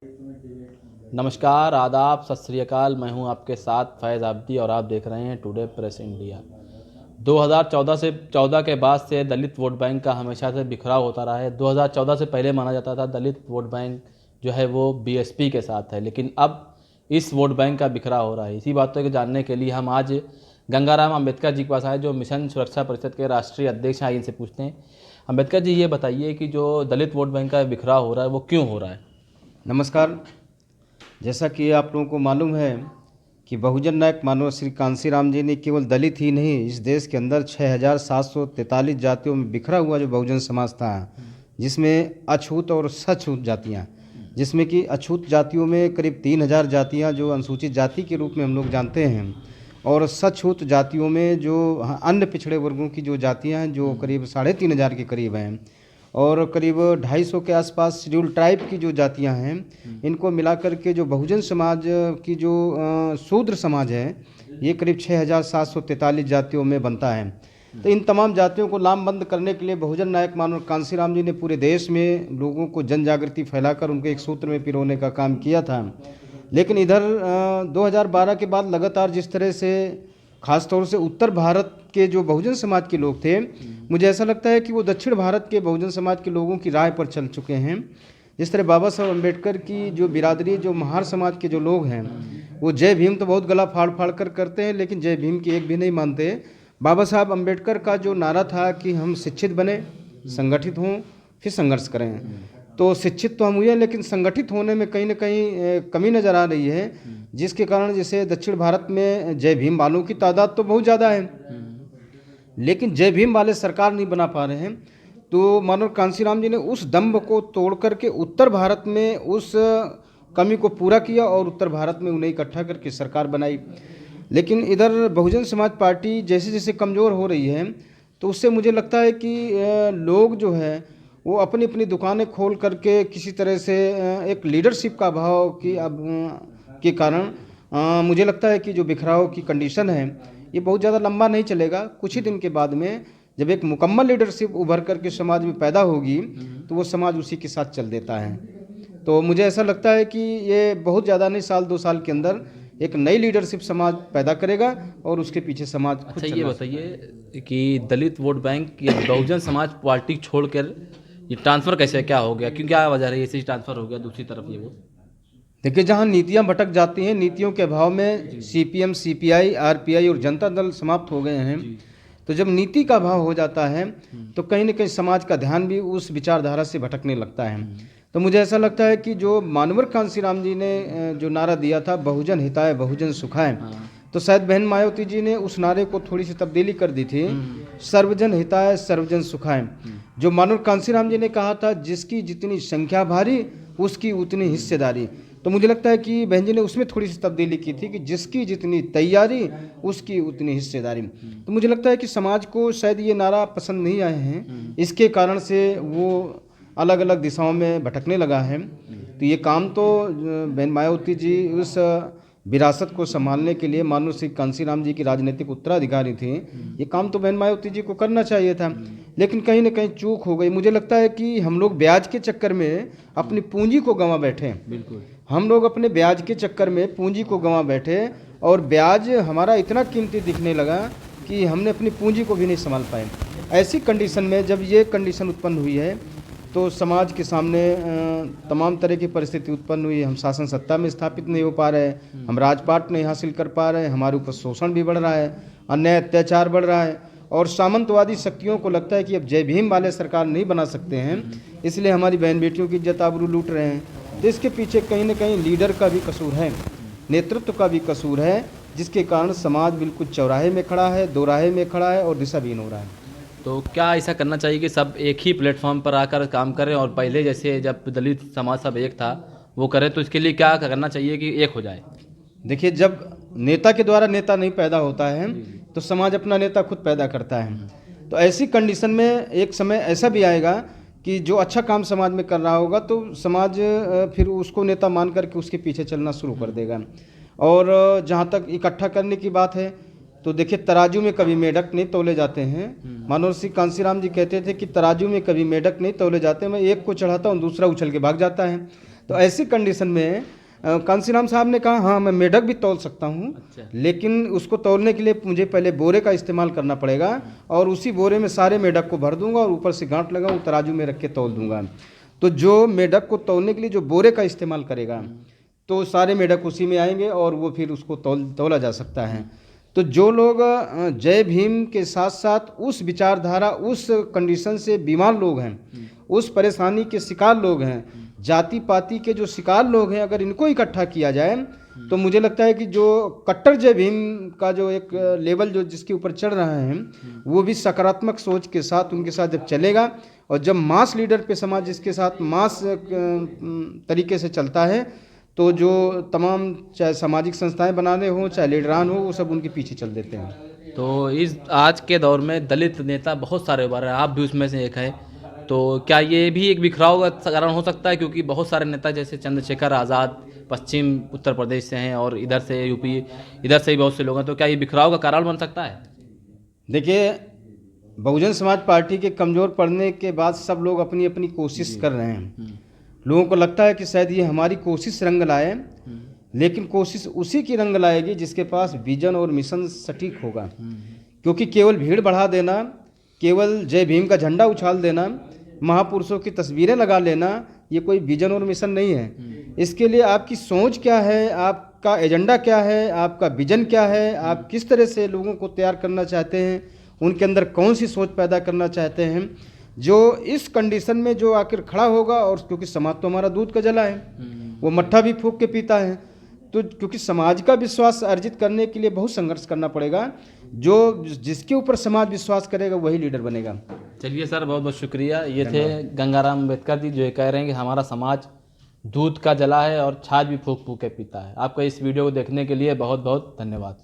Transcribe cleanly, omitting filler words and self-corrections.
नमस्कार, आदाब, सत श्री अकाल। मैं हूं आपके साथ फैज़ आबिदी और आप देख रहे हैं टुडे प्रेस इंडिया। 2014 के बाद से दलित वोट बैंक का हमेशा से बिखराव होता रहा है। 2014 से पहले माना जाता था दलित वोट बैंक जो है वो बीएसपी के साथ है, लेकिन अब इस वोट बैंक का बिखराव हो रहा है। इसी बातों को जानने के लिए हम आज गंगाराम अंबेडकर जी के पास आए, जो मिशन सुरक्षा परिषद के राष्ट्रीय अध्यक्ष हैं। इनसे पूछते हैं, अंबेडकर जी ये बताइए कि जो दलित वोट बैंक का बिखराव हो रहा है वो क्यों हो रहा है। नमस्कार। जैसा कि आप लोगों को मालूम है कि बहुजन नायक मानव श्री कांशीराम जी ने केवल दलित ही नहीं, इस देश के अंदर 6743 जातियों में बिखरा हुआ जो बहुजन समाज था, जिसमें अछूत और सछूत जातियां, जिसमें कि अछूत जातियों में करीब 3000 जातियां जो अनुसूचित जाति के रूप में हम लोग जानते हैं, और सछूत जातियों में जो अन्य पिछड़े वर्गों की जो जातियां हैं जो करीब 3500 के करीब हैं, और करीब 250 के आसपास शेड्यूल ट्राइब की जो जातियां हैं, इनको मिलाकर के जो बहुजन समाज की जो शूद्र समाज है, ये करीब 6743 जातियों में बनता है। तो इन तमाम जातियों को लामबंद करने के लिए बहुजन नायक मानव कांशीराम जी ने पूरे देश में लोगों को जन जागृति फैलाकर उनको एक सूत्र में पिरोने का काम किया था। लेकिन इधर 2012 के बाद लगातार जिस तरह से खासतौर से उत्तर भारत के जो बहुजन समाज के लोग थे, मुझे ऐसा लगता है कि वो दक्षिण भारत के बहुजन समाज के लोगों की राय पर चल चुके हैं। जिस तरह बाबा साहब अम्बेडकर की जो बिरादरी, जो महार समाज के जो लोग हैं, वो जय भीम तो बहुत गला फाड़ फाड़ कर करते हैं, लेकिन जय भीम की एक भी नहीं मानते। बाबा साहब अम्बेडकर का जो नारा था कि हम शिक्षित बने, संगठित हों, फिर संघर्ष करें, तो शिक्षित तो हम हुए, लेकिन संगठित होने में कहीं ना कहीं कमी नज़र आ रही है, जिसके कारण जैसे दक्षिण भारत में जय भीम वालों की तादाद तो बहुत ज़्यादा है, लेकिन जय भीम वाले सरकार नहीं बना पा रहे हैं। तो मानव कांशीराम जी ने उस दंभ को तोड़ करके उत्तर भारत में उस कमी को पूरा किया और उत्तर भारत में उन्हें इकट्ठा करके सरकार बनाई। लेकिन इधर बहुजन समाज पार्टी जैसे जैसे कमज़ोर हो रही है, तो उससे मुझे लगता है कि लोग जो है वो अपनी अपनी दुकानें खोल करके किसी तरह से एक लीडरशिप का अभाव की के कारण मुझे लगता है कि जो बिखराव की कंडीशन है ये बहुत ज़्यादा लंबा नहीं चलेगा। कुछ ही दिन के बाद में जब एक मुकम्मल लीडरशिप उभर करके समाज में पैदा होगी, तो वो समाज उसी के साथ चल देता है। तो मुझे ऐसा लगता है कि ये बहुत ज़्यादा नहीं, साल 2 साल के अंदर एक नई लीडरशिप समाज पैदा करेगा और उसके पीछे समाज खुद अच्छा, ये बताइए कि दलित वोट बैंक या बहुजन समाज पार्टी छोड़कर ये ट्रांसफ़र कैसे क्या हो गया, क्यों क्या वजह रही है इसे ट्रांसफ़र हो गया दूसरी तरफ ये वो। देखिए, जहाँ नीतियाँ भटक जाती हैं, नीतियों के अभाव में सीपीएम, सीपीआई, आरपीआई और जनता दल समाप्त हो गए हैं। तो जब नीति का अभाव हो जाता है तो कहीं ना कहीं समाज का ध्यान भी उस विचारधारा से भटकने लगता है। तो मुझे ऐसा लगता है कि जो मानवर कांशीराम जी ने जो नारा दिया था, बहुजन हिताय बहुजन सुखाय, तो शायद बहन मायावती जी ने उस नारे को थोड़ी सी तब्दीली कर दी थी, सर्वजन हिताय सर्वजन सुखाय। जो मानव कांशीराम जी ने कहा था, जिसकी जितनी संख्या भारी उसकी उतनी हिस्सेदारी, तो मुझे लगता है कि बहन जी ने उसमें थोड़ी सी तब्दीली की थी कि जिसकी जितनी तैयारी उसकी उतनी हिस्सेदारी। तो मुझे लगता है कि समाज को शायद ये नारा पसंद नहीं आए हैं, इसके कारण से वो अलग अलग दिशाओं में भटकने लगा है। तो ये काम तो बहन मायावती जी उस विरासत को संभालने के लिए मानो श्री कांशीराम जी की राजनीतिक उत्तराधिकारी थी, ये काम तो बहन मायावती जी को करना चाहिए था, लेकिन कहीं ना कहीं चूक हो गई। मुझे लगता है कि हम लोग ब्याज के चक्कर में अपनी पूंजी को गंवा बैठे। बिल्कुल, हम लोग अपने ब्याज के चक्कर में पूंजी को गंवा बैठे और ब्याज हमारा इतना कीमती दिखने लगा कि हमने अपनी पूंजी को भी नहीं संभाल पाए। ऐसी कंडीशन में जब ये कंडीशन उत्पन्न हुई है, तो समाज के सामने तमाम तरह की परिस्थिति उत्पन्न हुई है। हम शासन सत्ता में स्थापित नहीं हो पा रहे, हम राजपाट नहीं हासिल कर पा रहे, हमारे ऊपर शोषण भी बढ़ रहा है, अन्याय अत्याचार बढ़ रहा है, और सामंतवादी शक्तियों को लगता है कि अब जय भीम वाले सरकार नहीं बना सकते हैं, इसलिए हमारी बहन बेटियों की इज्जत आबरू लूट रहे हैं। तो इसके पीछे कहीं ना कहीं लीडर का भी कसूर है, नेतृत्व का भी कसूर है, जिसके कारण समाज बिल्कुल चौराहे में खड़ा है, दोराहे में खड़ा है और दिशाहीन हो रहा है। तो क्या ऐसा करना चाहिए कि सब एक ही प्लेटफॉर्म पर आकर काम करें और पहले जैसे जब दलित समाज सब एक था वो करे, तो इसके लिए क्या करना चाहिए कि एक हो जाए। देखिए, जब नेता के द्वारा नेता नहीं पैदा होता है तो समाज अपना नेता खुद पैदा करता है। तो ऐसी कंडीशन में एक समय ऐसा भी आएगा कि जो अच्छा काम समाज में कर रहा होगा तो समाज फिर उसको नेता मान करके उसके पीछे चलना शुरू कर देगा। और जहाँ तक इकट्ठा करने की बात है, तो देखिए, तराजू में कभी मेढक नहीं तौले जाते हैं। मानव श्री कांशीराम जी कहते थे कि तराजू में कभी मेढक नहीं तौले जाते, मैं एक को चढ़ाता हूँ दूसरा उछल के भाग जाता है। तो ऐसी कंडीशन में कांसीराम साहब ने कहा हाँ मैं मेढक भी तौल सकता हूँ, अच्छा। लेकिन उसको तौलने के लिए मुझे पहले बोरे का इस्तेमाल करना पड़ेगा और उसी बोरे में सारे मेढक को भर दूंगा और ऊपर से गांठ लगाऊं, तराजू में रख के तौल दूंगा। तो जो मेढक को तौलने के लिए जो बोरे का इस्तेमाल करेगा तो सारे मेढक उसी में आएंगे और वो फिर उसको तौला जा सकता है। तो जो लोग जय भीम के साथ साथ उस विचारधारा, उस कंडीशन से बीमार लोग हैं, उस परेशानी के शिकार लोग हैं, जाति पाति के जो शिकार लोग हैं, अगर इनको इकट्ठा किया जाए तो मुझे लगता है कि जो कट्टर जय भीम का जो एक लेवल जो जिसके ऊपर चढ़ रहा है वो भी सकारात्मक सोच के साथ उनके साथ जब चलेगा और जब मास लीडर पे समाज जिसके साथ मास तरीके से चलता है तो जो तमाम चाहे सामाजिक संस्थाएं बनाने हों चाहे लीडरान हो वो सब उनके पीछे चल देते हैं। तो इस आज के दौर में दलित नेता बहुत सारे उभर रहे हैं, आप भी उसमें से एक है, तो क्या ये भी एक बिखराव का कारण हो सकता है? क्योंकि बहुत सारे नेता जैसे चंद्रशेखर आज़ाद पश्चिम उत्तर प्रदेश से हैं और इधर से यूपी, इधर से भी बहुत से लोग हैं, तो क्या ये बिखराव का कारण बन सकता है? देखिए, बहुजन समाज पार्टी के कमज़ोर पड़ने के बाद सब लोग अपनी अपनी कोशिश कर रहे हैं। लोगों को लगता है कि शायद ये हमारी कोशिश रंग लाए, लेकिन कोशिश उसी की रंग लाएगी जिसके पास विजन और मिशन सटीक होगा। क्योंकि केवल भीड़ बढ़ा देना, केवल जय भीम का झंडा उछाल देना, महापुरुषों की तस्वीरें लगा लेना, ये कोई विजन और मिशन नहीं है। इसके लिए आपकी सोच क्या है, आपका एजेंडा क्या है, आपका विजन क्या है, आप किस तरह से लोगों को तैयार करना चाहते हैं, उनके अंदर कौन सी सोच पैदा करना चाहते हैं, जो इस कंडीशन में जो आखिर खड़ा होगा। और क्योंकि समाज तो हमारा दूध का जला है, वो मट्ठा भी फूंक के पीता है, तो क्योंकि समाज का विश्वास अर्जित करने के लिए बहुत संघर्ष करना पड़ेगा। जो जिसके ऊपर समाज विश्वास करेगा वही लीडर बनेगा। चलिए सर, बहुत बहुत शुक्रिया। ये थे गंगाराम अम्बेडकर जी, जो ये कह रहे हैं कि हमारा समाज दूध का जला है और छाछ भी फूंक फूंक के पीता है। आपका इस वीडियो को देखने के लिए बहुत बहुत धन्यवाद।